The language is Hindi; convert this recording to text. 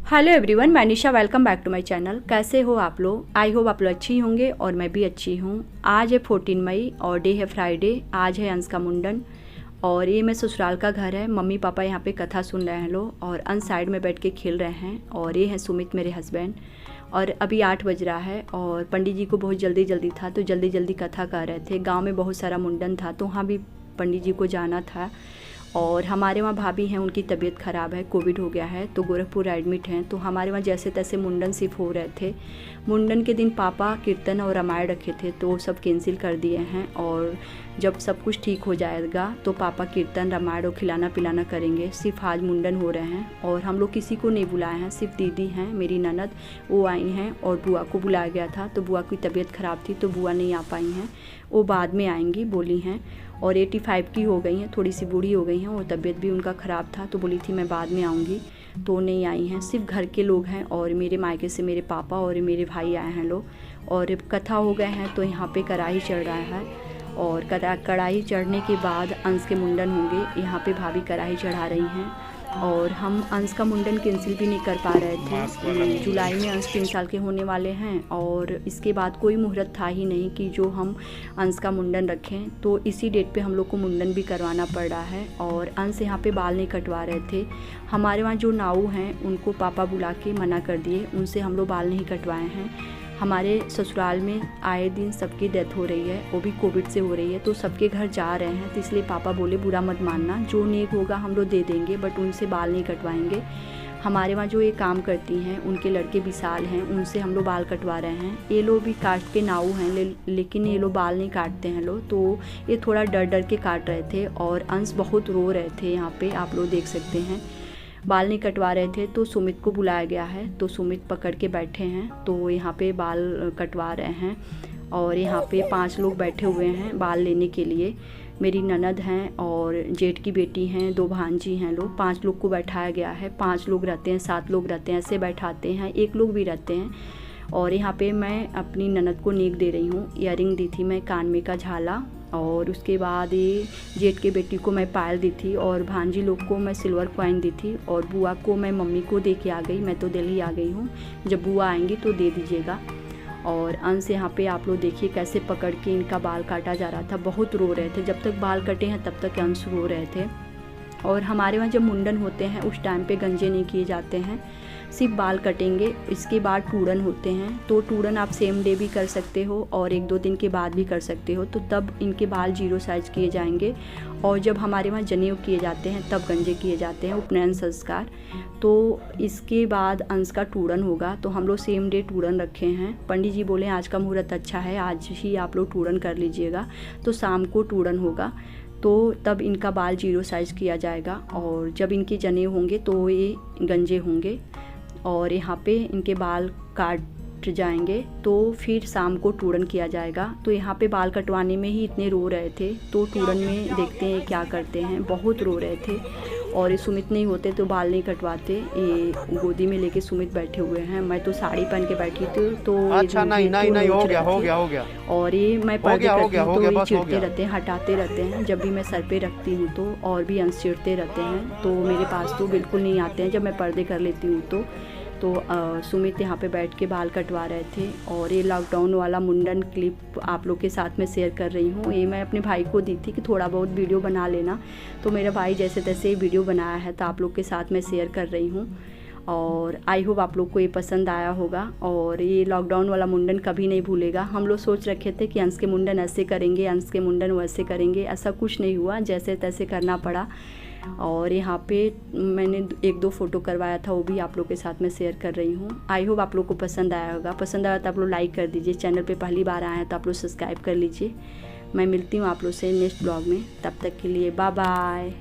हेलो एवरीवन, मैं Nisha. Welcome back to my channel. कैसे हो आप लोग? आई होप आप लोग अच्छी होंगे और मैं भी अच्छी हूँ। आज है 14 मई और डे है फ्राइडे। आज है अंश का मुंडन और ये मैं ससुराल का घर है। मम्मी पापा यहाँ पे कथा सुन रहे हैं लोग और अंश साइड में बैठ के खेल रहे हैं। और ये है सुमित मेरे हस्बैंड। और अभी 8 बज रहा है और पंडित जी को बहुत जल्दी था तो जल्दी कथा कर रहे थे। गाँव में बहुत सारा मुंडन था तो वहाँ भी पंडित जी को जाना था। और हमारे वहाँ भाभी हैं, उनकी तबीयत ख़राब है, कोविड हो गया है तो गोरखपुर एडमिट हैं। तो हमारे वहाँ जैसे तैसे मुंडन सिर्फ हो रहे थे। मुंडन के दिन पापा कीर्तन और रामायण रखे थे तो वो सब कैंसिल कर दिए हैं। और जब सब कुछ ठीक हो जाएगा तो पापा कीर्तन रामायण और खिलाना पिलाना करेंगे। सिर्फ आज मुंडन हो रहे हैं और हम लोग किसी को नहीं बुलाए हैं। सिर्फ दीदी हैं, मेरी ननद, वो आई हैं। और बुआ को बुलाया गया था तो बुआ की तबीयत ख़राब थी तो बुआ नहीं आ पाई हैं, वो बाद में आएंगी बोली हैं। और 85 की हो गई हैं, थोड़ी सी बूढ़ी हो गई हैं और तबीयत भी उनका ख़राब था तो बोली थी मैं बाद में आऊँगी तो नहीं आई हैं। सिर्फ घर के लोग हैं और मेरे मायके से मेरे पापा और मेरे भाई आए हैं लोग। और कथा हो गए हैं तो यहाँ पे कढ़ाई चढ़ रहा है और कढ़ाई चढ़ने के बाद अंश के मुंडन होंगे। यहाँ पे भाभी कढ़ाई चढ़ा रही हैं और हम अंश का मुंडन कैंसिल भी नहीं कर पा रहे थे। जुलाई में अंश 3 साल के होने वाले हैं और इसके बाद कोई मुहूर्त था ही नहीं कि जो हम अंश का मुंडन रखें। तो इसी डेट पे हम लोग को मुंडन भी करवाना पड़ रहा है। और अंश यहाँ पे बाल नहीं कटवा रहे थे। हमारे वहाँ जो नाऊ हैं उनको पापा बुला के मना कर दिए, उनसे हम लोग बाल नहीं कटवाए हैं। हमारे ससुराल में आए दिन सबकी डेथ हो रही है, वो भी कोविड से हो रही है तो सबके घर जा रहे हैं। तो इसलिए पापा बोले बुरा मत मानना, जो नेक होगा हम लोग दे देंगे बट उनसे बाल नहीं कटवाएंगे। हमारे वहाँ जो ये काम करती हैं उनके लड़के विशाल हैं, उनसे हम लोग बाल कटवा रहे हैं। ये लोग भी कास्ट के नाऊ हैं लेकिन ये लोग बाल नहीं काटते हैं लोग, तो ये थोड़ा डर के काट रहे थे। और अंश बहुत रो रहे थे, यहाँ पे आप लोग देख सकते हैं। बाल नहीं कटवा रहे थे तो सुमित को बुलाया गया है तो सुमित पकड़ के बैठे हैं तो यहाँ पे बाल कटवा रहे हैं। और यहाँ पे 5 लोग बैठे हुए हैं बाल लेने के लिए। मेरी ननद हैं और जेठ की बेटी हैं, 2 भांजी हैं लोग। 5 लोग को बैठाया गया है। 5 लोग रहते हैं, 7 लोग रहते हैं, ऐसे बैठाते हैं। 1 लोग भी रहते हैं। और यहाँ पे मैं अपनी ननद को नेक दे रही हूँ। ईयरिंग दी थी मैं, कान में का झाला। और उसके बाद ये जेठ के बेटी को मैं पायल दी थी और भांजी लोग को मैं सिल्वर कॉइन दी थी। और बुआ को मैं मम्मी को दे के आ गई, मैं तो दिल्ली आ गई हूँ। जब बुआ आएंगी तो दे दीजिएगा। और अंश यहाँ पे आप लोग देखिए कैसे पकड़ के इनका बाल काटा जा रहा था। बहुत रो रहे थे, जब तक बाल कटे हैं तब तक अंश रो रहे थे। और हमारे वहाँ जब मुंडन होते हैं उस टाइम पे गंजे नहीं किए जाते हैं, सिर्फ बाल कटेंगे। इसके बाद टूरन होते हैं तो टूरन आप सेम डे भी कर सकते हो और 1-2 दिन के बाद भी कर सकते हो। तो तब इनके बाल 0 साइज किए जाएंगे। और जब हमारे वहाँ जनेऊ किए जाते हैं तब गंजे किए जाते हैं, उपनयन संस्कार। तो इसके बाद अंश का टूरन होगा तो हम लोग सेम डे टूरन रखे हैं। पंडित जी बोले आज का मुहूर्त अच्छा है, आज ही आप लोग टूरन कर लीजिएगा। तो शाम को टूरन होगा तो तब इनका बाल 0 साइज किया जाएगा। और जब इनके जनेऊ होंगे तो ये गंजे होंगे और यहाँ पे इनके बाल काट जाएंगे तो फिर शाम को टूरन किया जाएगा। तो यहाँ पे बाल कटवाने में ही इतने रो रहे थे तो टूरन में देखते हैं क्या करते हैं। बहुत रो रहे थे और ये सुमित नहीं होते तो बाल नहीं कटवाते। ये गोदी में लेके सुमित बैठे हुए हैं, मैं तो साड़ी पहन के बैठी थी तो अच्छा नहीं हो गया। और ये मैं पर्दे करती हूँ तो ये चिढ़ते रहते हैं, हटाते रहते हैं। जब भी मैं सर पे रखती हूँ तो और भी अंश चिढ़ते रहते हैं तो मेरे पास तो बिल्कुल नहीं आते हैं जब मैं पर्दे कर लेती हूँ तो सुमित यहाँ पे बैठ के बाल कटवा रहे थे। और ये लॉकडाउन वाला मुंडन क्लिप आप लोग के साथ में शेयर कर रही हूँ। ये मैं अपने भाई को दी थी कि थोड़ा बहुत वीडियो बना लेना, तो मेरा भाई जैसे तैसे वीडियो बनाया है तो आप लोग के साथ में शेयर कर रही हूँ। और आई होप आप लोग को ये पसंद आया होगा। और ये लॉकडाउन वाला मुंडन कभी नहीं भूलेगा। हम लोग सोच रखे थे कि अंश के मुंडन ऐसे करेंगे, अंश के मुंडन वैसे करेंगे, ऐसा कुछ नहीं हुआ, जैसे तैसे करना पड़ा। और यहाँ पे मैंने 1-2 फ़ोटो करवाया था, वो भी आप लोग के साथ में शेयर कर रही हूँ। आई होप आप लोग को पसंद आया होगा। पसंद आया तो आप लोग लाइक कर दीजिए। चैनल पे पहली बार आए हैं तो आप लोग सब्सक्राइब कर लीजिए। मैं मिलती हूँ आप लोग से नेक्स्ट ब्लॉग में, तब तक के लिए बाय बाय।